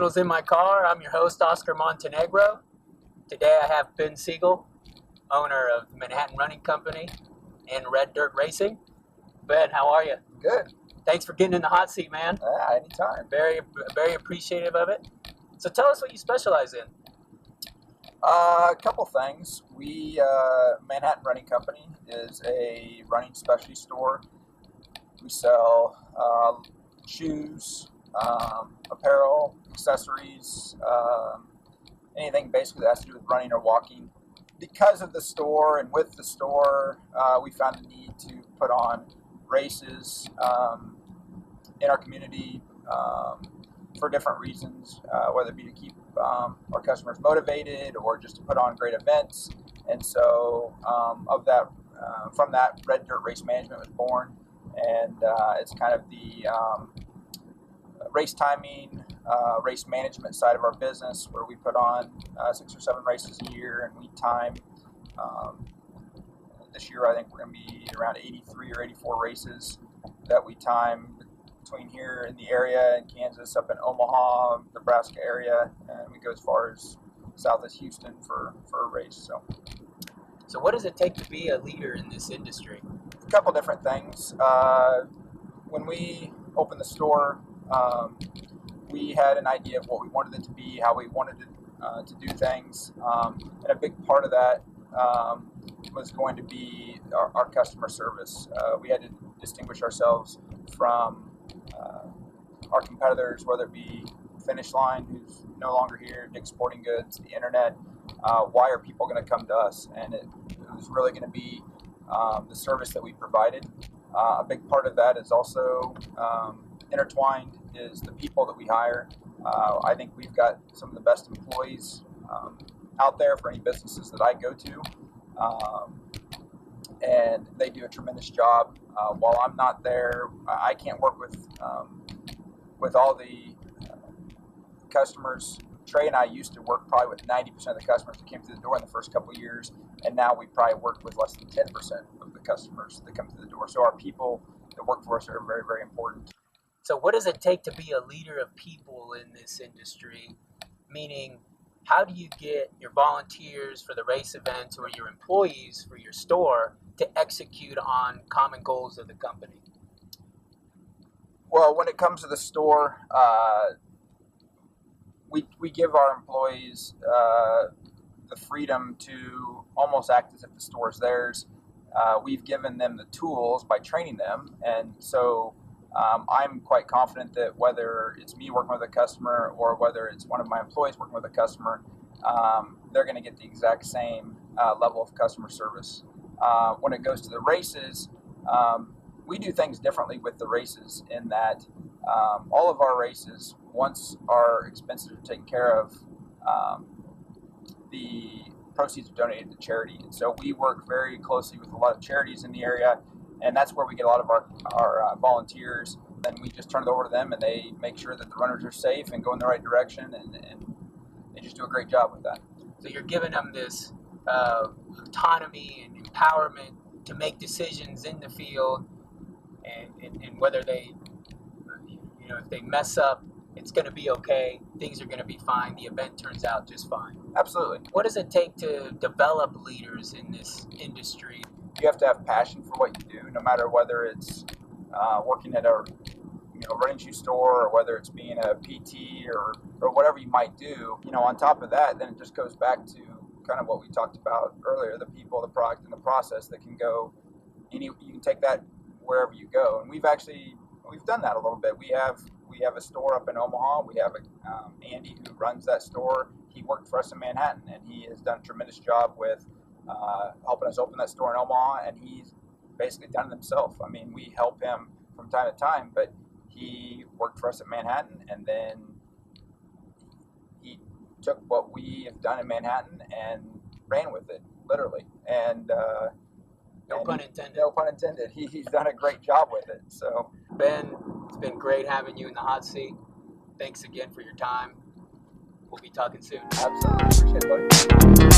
Untitled in my car. I'm your host, Oscar Montenegro. Today I have Ben Sigle, owner of the Manhattan Running Company and Red Dirt Racing. Ben, how are you? Good. Thanks for getting in the hot seat, man. Anytime. Very appreciative of it. So tell us what you specialize in. A couple things. Manhattan Running Company is a running specialty store. We sell shoes, apparel, accessories, anything basically that has to do with running or walking. Because of the store and with the store, we found the need to put on races in our community for different reasons, whether it be to keep our customers motivated or just to put on great events. And so from that, Red Dirt Race Management was born, and it's kind of the race timing, race management side of our business, where we put on 6 or 7 races a year, and we time. This year, I think we're going to be around 83 or 84 races that we time between here in the area in Kansas, up in Omaha, Nebraska area, and we go as far as south as Houston for a race. So what does it take to be a leader in this industry? A couple different things. When we opened the store, we had an idea of what we wanted it to be, how we wanted it to do things, and a big part of that was going to be our customer service. We had to distinguish ourselves from our competitors, whether it be Finish Line, who's no longer here, Dick's Sporting Goods, the internet. Why are people going to come to us? And it was really going to be the service that we provided. A big part of that is also intertwined is the people that we hire. I think we've got some of the best employees out there for any businesses that I go to, and they do a tremendous job. While I'm not there, I can't work with all the customers. Trey and I used to work probably with 90% of the customers that came through the door in the first couple of years, and now we probably work with less than 10% of the customers that come through the door. So our people that work for us are very, very important. So what does it take to be a leader of people in this industry? Meaning, how do you get your volunteers for the race events or your employees for your store to execute on common goals of the company? Well, when it comes to the store, we give our employees the freedom to almost act as if the store is theirs. We've given them the tools by training them, and so I'm quite confident that whether it's me working with a customer or whether it's one of my employees working with a customer, they're going to get the exact same level of customer service. When it goes to the races, we do things differently with the races in that all of our races, once our expenses are taken care of, the proceeds are donated to charity. And so we work very closely with a lot of charities in the area, and that's where we get a lot of our volunteers. Then we just turn it over to them, and they make sure that the runners are safe and go in the right direction, and they just do a great job with that. So you're giving them this autonomy and empowerment to make decisions in the field, and whether they, if they mess up, it's going to be okay. Things are going to be fine. The event turns out just fine. Absolutely. What does it take to develop leaders in this industry? You have to have passion for what you do, no matter whether it's working at a running shoe store or whether it's being a PT or whatever you might do. On top of that, then it just goes back to kind of what we talked about earlier: the people, the product, and the process that can go. You can take that wherever you go, and we've done that a little bit. We have a store up in Omaha. We have Andy who runs that store. He worked for us in Manhattan, and he has done a tremendous job with helping us open that store in Omaha, and he's basically done it himself. I mean, we help him from time to time, but he worked for us in Manhattan, and then he took what we have done in Manhattan and ran with it, literally. And no pun intended. No pun intended. He's done a great job with it. So, Ben, it's been great having you in the hot seat. Thanks again for your time. We'll be talking soon. Absolutely. Appreciate it, buddy.